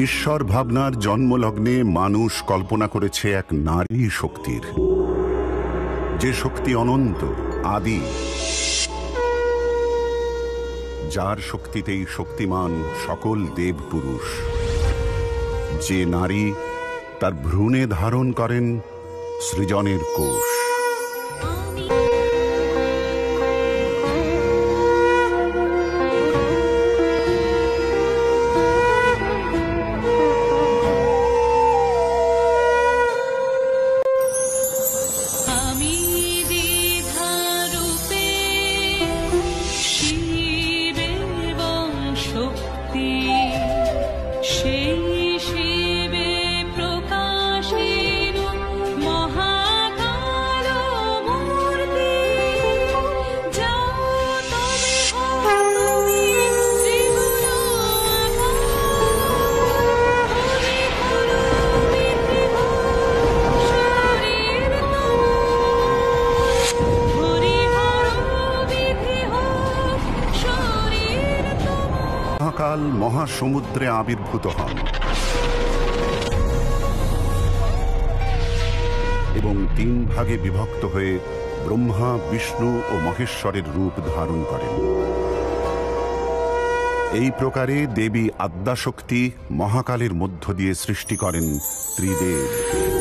ঈশ্বর ভাবনার জন্মলগ্নে মানুষ কল্পনা করেছে এক নারী শক্তির, যে শক্তি অনন্ত, আদি, যার শক্তিতেই শক্তিমান সকল দেবপুরুষ। যে নারী তার ভ্রূণে ধারণ করেন সৃজনের কোষ। মহাকাল মহাসমুদ্রে আবির্ভূত হন এবং 3 ভাগে বিভক্ত হয়ে ব্রহ্মা, বিষ্ণু ও মহেশ্বরের রূপ ধারণ করেন। এই প্রকারে দেবী আদ্যাশক্তি মহাকালের মধ্য দিয়ে সৃষ্টি করেন ত্রিদেব।